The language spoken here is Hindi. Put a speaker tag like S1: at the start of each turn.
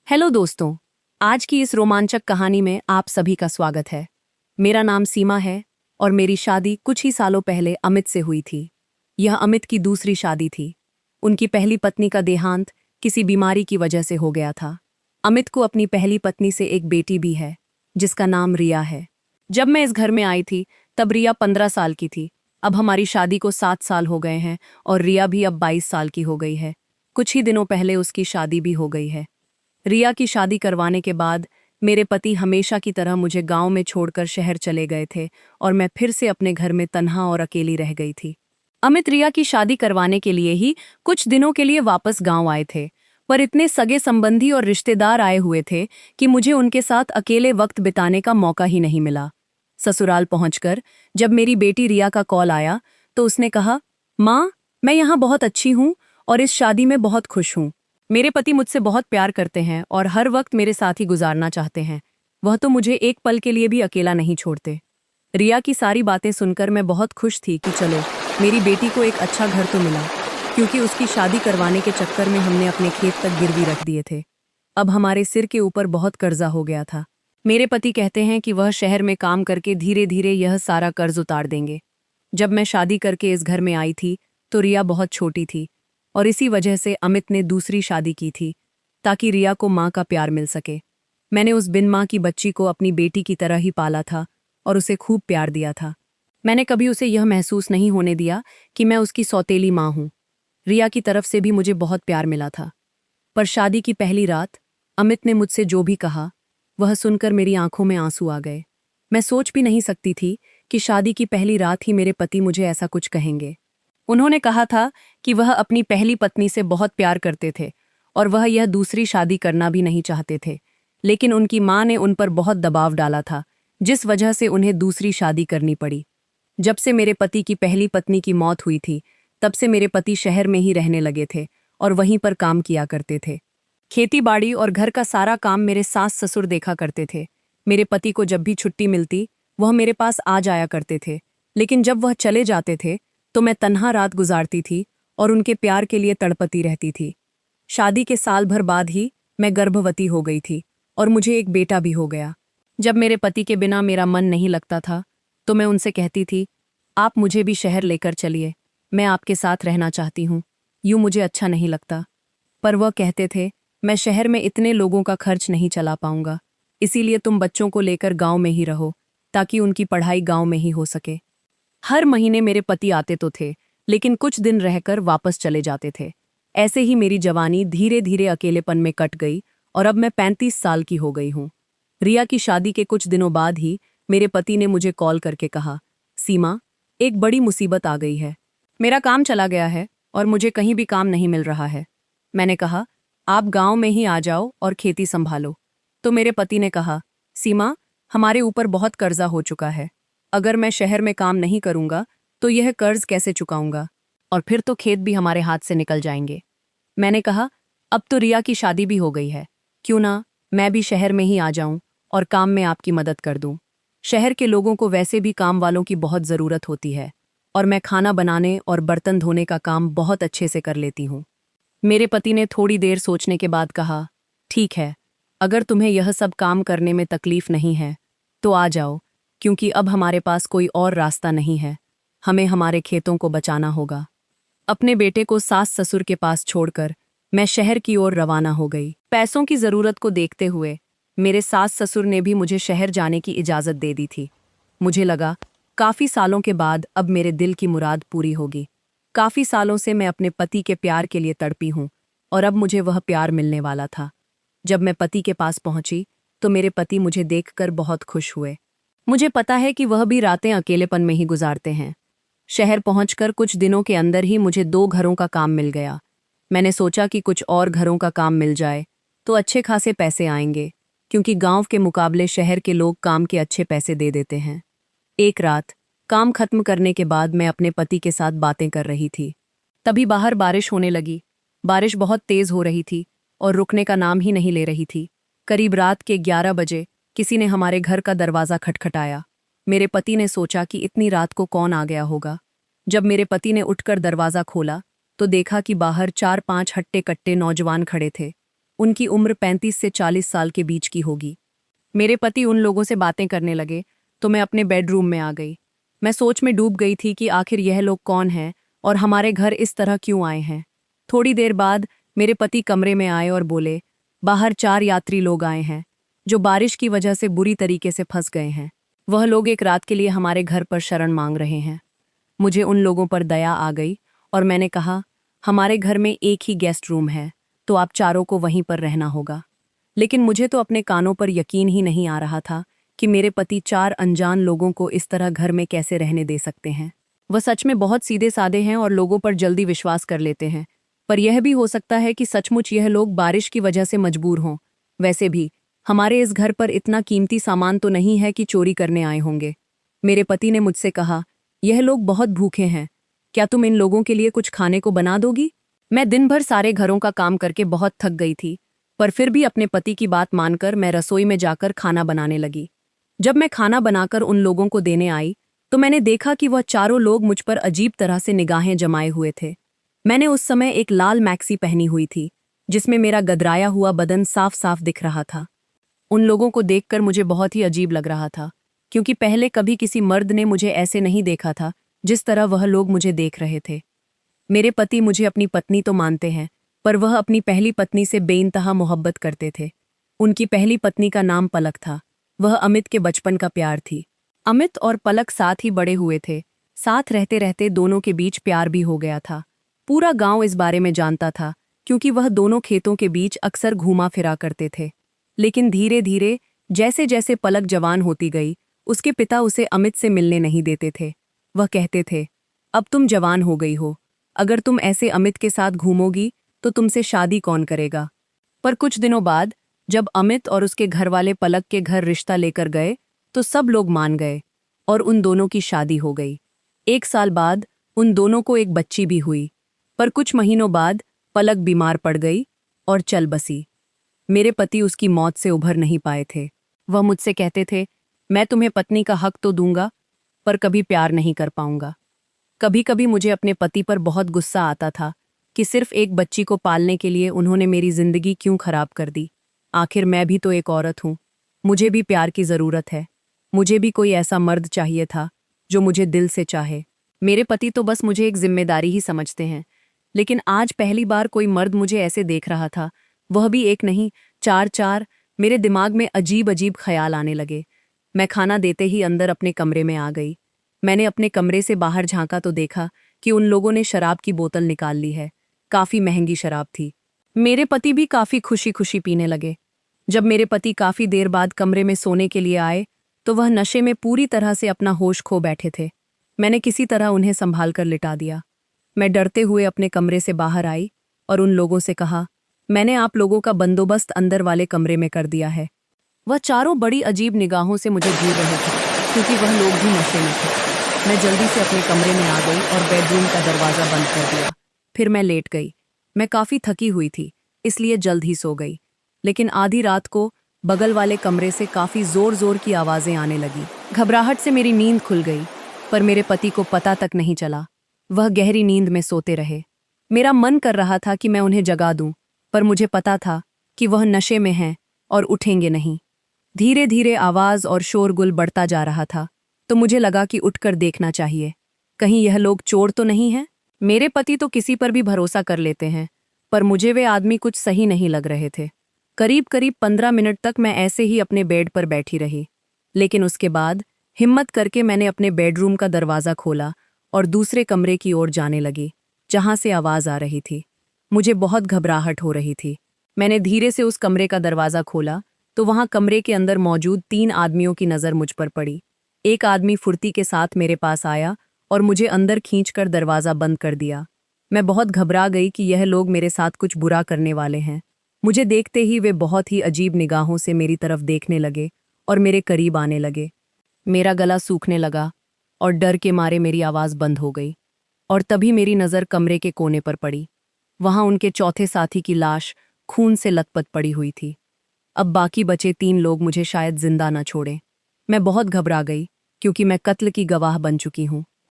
S1: हेलो दोस्तों। आज की इस रोमांचक कहानी में आप सभी का स्वागत है। मेरा नाम सीमा है और मेरी शादी कुछ ही सालों पहले अमित से हुई थी। यह अमित की दूसरी शादी थी। उनकी पहली पत्नी का देहांत किसी बीमारी की वजह से हो गया था। अमित को अपनी पहली पत्नी से एक बेटी भी है जिसका नाम रिया है। जब मैं इस घर में आई थी तब रिया 15 साल की थी। अब हमारी शादी को 7 साल हो गए हैं और रिया भी अब 22 साल की हो गई है। कुछ ही दिनों पहले उसकी शादी भी हो गई है। रिया की शादी करवाने के बाद मेरे पति हमेशा की तरह मुझे गांव में छोड़कर शहर चले गए थे और मैं फिर से अपने घर में तन्हा और अकेली रह गई थी। अमित रिया की शादी करवाने के लिए ही कुछ दिनों के लिए वापस गांव आए थे, पर इतने सगे संबंधी और रिश्तेदार आए हुए थे कि मुझे उनके साथ अकेले वक्त बिताने का मौका ही नहीं मिला। ससुराल पहुंचकर जब मेरी बेटी रिया का कॉल आया तो उसने कहा, माँ, मैं यहाँ बहुत अच्छी हूँ और इस शादी में बहुत खुश हूँ। मेरे पति मुझसे बहुत प्यार करते हैं और हर वक्त मेरे साथ ही गुजारना चाहते हैं। वह तो मुझे एक पल के लिए भी अकेला नहीं छोड़ते। रिया की सारी बातें सुनकर मैं बहुत खुश थी कि चलो, मेरी बेटी को एक अच्छा घर तो मिला, क्योंकि उसकी शादी करवाने के चक्कर में हमने अपने खेत तक गिरवी रख दिए थे। अब हमारे सिर के ऊपर बहुत कर्जा हो गया था। मेरे पति कहते हैं कि वह शहर में काम करके धीरे धीरे यह सारा कर्ज उतार देंगे। जब मैं शादी करके इस घर में आई थी तो रिया बहुत छोटी थी और इसी वजह से अमित ने दूसरी शादी की थी ताकि रिया को माँ का प्यार मिल सके। मैंने उस बिन माँ की बच्ची को अपनी बेटी की तरह ही पाला था और उसे खूब प्यार दिया था। मैंने कभी उसे यह महसूस नहीं होने दिया कि मैं उसकी सौतेली माँ हूँ। रिया की तरफ से भी मुझे बहुत प्यार मिला था। पर शादी की पहली रात अमित ने मुझसे जो भी कहा, वह सुनकर मेरी आंखों में आंसू आ गए। मैं सोच भी नहीं सकती थी कि शादी की पहली रात ही मेरे पति मुझे ऐसा कुछ कहेंगे। उन्होंने कहा था कि वह अपनी पहली पत्नी से बहुत प्यार करते थे और वह यह दूसरी शादी करना भी नहीं चाहते थे, लेकिन उनकी माँ ने उन पर बहुत दबाव डाला था, जिस वजह से उन्हें दूसरी शादी करनी पड़ी। जब से मेरे पति की पहली पत्नी की मौत हुई थी, तब से मेरे पति शहर में ही रहने लगे थे और वहीं पर काम किया करते थे। खेती बाड़ी और घर का सारा काम मेरे सास ससुर देखा करते थे। मेरे पति को जब भी छुट्टी मिलती वह मेरे पास आ जाया करते थे, लेकिन जब वह चले जाते थे तो मैं तन्हा रात गुजारती थी और उनके प्यार के लिए तड़पती रहती थी। शादी के साल भर बाद ही मैं गर्भवती हो गई थी और मुझे एक बेटा भी हो गया। जब मेरे पति के बिना मेरा मन नहीं लगता था तो मैं उनसे कहती थी, आप मुझे भी शहर लेकर चलिए, मैं आपके साथ रहना चाहती हूँ, यूँ मुझे अच्छा नहीं लगता। पर वह कहते थे, मैं शहर में इतने लोगों का खर्च नहीं चला पाऊंगा, इसीलिए तुम बच्चों को लेकर गांव में ही रहो ताकि उनकी पढ़ाई गांव में ही हो सके। हर महीने मेरे पति आते तो थे, लेकिन कुछ दिन रहकर वापस चले जाते थे। ऐसे ही मेरी जवानी धीरे धीरे अकेलेपन में कट गई और अब मैं 35 साल की हो गई हूँ। रिया की शादी के कुछ दिनों बाद ही मेरे पति ने मुझे कॉल करके कहा, सीमा, एक बड़ी मुसीबत आ गई है। मेरा काम चला गया है और मुझे कहीं भी काम नहीं मिल रहा है। मैंने कहा, आप गांव में ही आ जाओ और खेती संभालो। तो मेरे पति ने कहा, सीमा, हमारे ऊपर बहुत कर्जा हो चुका है। अगर मैं शहर में काम नहीं करूंगा तो यह कर्ज कैसे चुकाऊंगा, और फिर तो खेत भी हमारे हाथ से निकल जाएंगे। मैंने कहा, अब तो रिया की शादी भी हो गई है, क्यों ना मैं भी शहर में ही आ जाऊं और काम में आपकी मदद कर दूं। शहर के लोगों को वैसे भी काम वालों की बहुत ज़रूरत होती है और मैं खाना बनाने और बर्तन धोने का काम बहुत अच्छे से कर लेती हूँ। मेरे पति ने थोड़ी देर सोचने के बाद कहा, ठीक है, अगर तुम्हें यह सब काम करने में तकलीफ नहीं है तो आ जाओ, क्योंकि अब हमारे पास कोई और रास्ता नहीं है। हमें हमारे खेतों को बचाना होगा। अपने बेटे को सास ससुर के पास छोड़कर मैं शहर की ओर रवाना हो गई। पैसों की जरूरत को देखते हुए मेरे सास ससुर ने भी मुझे शहर जाने की इजाजत दे दी थी। मुझे लगा, काफी सालों के बाद अब मेरे दिल की मुराद पूरी होगी। काफी सालों से मैं अपने पति के प्यार के लिए तड़पी हूँ और अब मुझे वह प्यार मिलने वाला था। जब मैं पति के पास पहुंची तो मेरे पति मुझे देखकर बहुत खुश हुए। मुझे पता है कि वह भी रातें अकेलेपन में ही गुजारते हैं। शहर पहुंचकर कुछ दिनों के अंदर ही मुझे 2 घरों का काम मिल गया। मैंने सोचा कि कुछ और घरों का काम मिल जाए तो अच्छे खासे पैसे आएंगे, क्योंकि गांव के मुकाबले शहर के लोग काम के अच्छे पैसे दे देते हैं। एक रात काम खत्म करने के बाद मैं अपने पति के साथ बातें कर रही थी। तभी बाहर बारिश होने लगी। बारिश बहुत तेज हो रही थी और रुकने का नाम ही नहीं ले रही थी। करीब रात के 11 बजे किसी ने हमारे घर का दरवाज़ा खटखटाया। मेरे पति ने सोचा कि इतनी रात को कौन आ गया होगा। जब मेरे पति ने उठकर दरवाज़ा खोला तो देखा कि बाहर 4-5 हट्टे कट्टे नौजवान खड़े थे। उनकी उम्र 35 से 40 साल के बीच की होगी। मेरे पति उन लोगों से बातें करने लगे तो मैं अपने बेडरूम में आ गई। मैं सोच में डूब गई थी कि आखिर यह लोग कौन हैं और हमारे घर इस तरह क्यों आए हैं। थोड़ी देर बाद मेरे पति कमरे में आए और बोले, बाहर 4 यात्री लोग आए हैं जो बारिश की वजह से बुरी तरीके से फंस गए हैं। वह लोग एक रात के लिए हमारे घर पर शरण मांग रहे हैं। मुझे उन लोगों पर दया आ गई और मैंने कहा, हमारे घर में एक ही गेस्ट रूम है तो आप चारों को वहीं पर रहना होगा। लेकिन मुझे तो अपने कानों पर यकीन ही नहीं आ रहा था कि मेरे पति 4 अनजान लोगों को इस तरह घर में कैसे रहने दे सकते हैं। वह सच में बहुत सीधे साधे हैं और लोगों पर जल्दी विश्वास कर लेते हैं। पर यह भी हो सकता है कि सचमुच यह लोग बारिश की वजह से मजबूर हों। वैसे भी हमारे इस घर पर इतना कीमती सामान तो नहीं है कि चोरी करने आए होंगे। मेरे पति ने मुझसे कहा, यह लोग बहुत भूखे हैं, क्या तुम इन लोगों के लिए कुछ खाने को बना दोगी? मैं दिन भर सारे घरों का काम करके बहुत थक गई थी, पर फिर भी अपने पति की बात मानकर मैं रसोई में जाकर खाना बनाने लगी। जब मैं खाना बनाकर उन लोगों को देने आई तो मैंने देखा कि वह चारों लोग मुझ पर अजीब तरह से निगाहें जमाए हुए थे। मैंने उस समय एक लाल मैक्सी पहनी हुई थी जिसमें मेरा गदराया हुआ बदन साफ साफ दिख रहा था। उन लोगों को देखकर मुझे बहुत ही अजीब लग रहा था, क्योंकि पहले कभी किसी मर्द ने मुझे ऐसे नहीं देखा था जिस तरह वह लोग मुझे देख रहे थे। मेरे पति मुझे अपनी पत्नी तो मानते हैं, पर वह अपनी पहली पत्नी से बेइंतहा मोहब्बत करते थे। उनकी पहली पत्नी का नाम पलक था। वह अमित के बचपन का प्यार थी। अमित और पलक साथ ही बड़े हुए थे। साथ रहते रहते दोनों के बीच प्यार भी हो गया था। पूरा गांव इस बारे में जानता था, क्योंकि वह दोनों खेतों के बीच अक्सर घूमा फिरा करते थे। लेकिन धीरे धीरे जैसे जैसे पलक जवान होती गई, उसके पिता उसे अमित से मिलने नहीं देते थे। वह कहते थे, अब तुम जवान हो गई हो, अगर तुम ऐसे अमित के साथ घूमोगी तो तुमसे शादी कौन करेगा? पर कुछ दिनों बाद जब अमित और उसके घरवाले पलक के घर रिश्ता लेकर गए तो सब लोग मान गए और उन दोनों की शादी हो गई। 1 साल बाद उन दोनों को एक बच्ची भी हुई। पर कुछ महीनों बाद पलक बीमार पड़ गई और चल बसी। मेरे पति उसकी मौत से उभर नहीं पाए थे। वह मुझसे कहते थे, मैं तुम्हें पत्नी का हक तो दूंगा, पर कभी प्यार नहीं कर पाऊंगा। कभी कभी मुझे अपने पति पर बहुत गुस्सा आता था कि सिर्फ एक बच्ची को पालने के लिए उन्होंने मेरी जिंदगी क्यों खराब कर दी। आखिर मैं भी तो एक औरत हूं, मुझे भी प्यार की जरूरत है। मुझे भी कोई ऐसा मर्द चाहिए था जो मुझे दिल से चाहे। मेरे पति तो बस मुझे एक जिम्मेदारी ही समझते हैं, लेकिन आज पहली बार कोई मर्द मुझे ऐसे देख रहा था, वह भी एक नहीं, 4-4। मेरे दिमाग में अजीब अजीब ख्याल आने लगे। मैं खाना देते ही अंदर अपने कमरे में आ गई। मैंने अपने कमरे से बाहर झांका तो देखा कि उन लोगों ने शराब की बोतल निकाल ली है। काफी महंगी शराब थी। मेरे पति भी काफी खुशी खुशी पीने लगे। जब मेरे पति काफी देर बाद कमरे में सोने के लिए आए तो वह नशे में पूरी तरह से अपना होश खो बैठे थे। मैंने किसी तरह उन्हें संभाल कर लिटा दिया। मैं डरते हुए अपने कमरे से बाहर आई और उन लोगों से कहा, मैंने आप लोगों का बंदोबस्त अंदर वाले कमरे में कर दिया है। वह चारों बड़ी अजीब निगाहों से मुझे घूर रहे थे, क्योंकि वह लोग भी नशे में थे। मैं जल्दी से अपने कमरे में आ गई और बेडरूम का दरवाज़ा बंद कर दिया। फिर मैं लेट गई। मैं काफ़ी थकी हुई थी, इसलिए जल्द ही सो गई। लेकिन आधी रात को बगल वाले कमरे से काफ़ी ज़ोर ज़ोर की आवाज़ें आने लगी। घबराहट से मेरी नींद खुल गई, पर मेरे पति को पता तक नहीं चला। वह गहरी नींद में सोते रहे। मेरा मन कर रहा था कि मैं उन्हें जगा दूं, पर मुझे पता था कि वह नशे में हैं और उठेंगे नहीं। धीरे धीरे आवाज़ और शोरगुल बढ़ता जा रहा था, तो मुझे लगा कि उठकर देखना चाहिए, कहीं यह लोग चोर तो नहीं हैं। मेरे पति तो किसी पर भी भरोसा कर लेते हैं, पर मुझे वे आदमी कुछ सही नहीं लग रहे थे। करीब करीब 15 मिनट तक मैं ऐसे ही अपने बेड पर बैठी रही, लेकिन उसके बाद हिम्मत करके मैंने अपने बेडरूम का दरवाज़ा खोला और दूसरे कमरे की ओर जाने लगी, जहां से आवाज़ आ रही थी। मुझे बहुत घबराहट हो रही थी। मैंने धीरे से उस कमरे का दरवाज़ा खोला तो वहां कमरे के अंदर मौजूद 3 आदमियों की नज़र मुझ पर पड़ी। एक आदमी फुर्ती के साथ मेरे पास आया और मुझे अंदर खींचकर दरवाज़ा बंद कर दिया। मैं बहुत घबरा गई कि यह लोग मेरे साथ कुछ बुरा करने वाले हैं। मुझे देखते ही वे बहुत ही अजीब निगाहों से मेरी तरफ देखने लगे और मेरे करीब आने लगे। मेरा गला सूखने लगा और डर के मारे मेरी आवाज़ बंद हो गई। और तभी मेरी नज़र कमरे के कोने पर पड़ी। वहां उनके चौथे साथी की लाश खून से लथपथ पड़ी हुई थी। अब बाकी बचे 3 लोग मुझे शायद जिंदा न छोड़ें। मैं बहुत घबरा गई, क्योंकि मैं कत्ल की गवाह बन चुकी हूँ।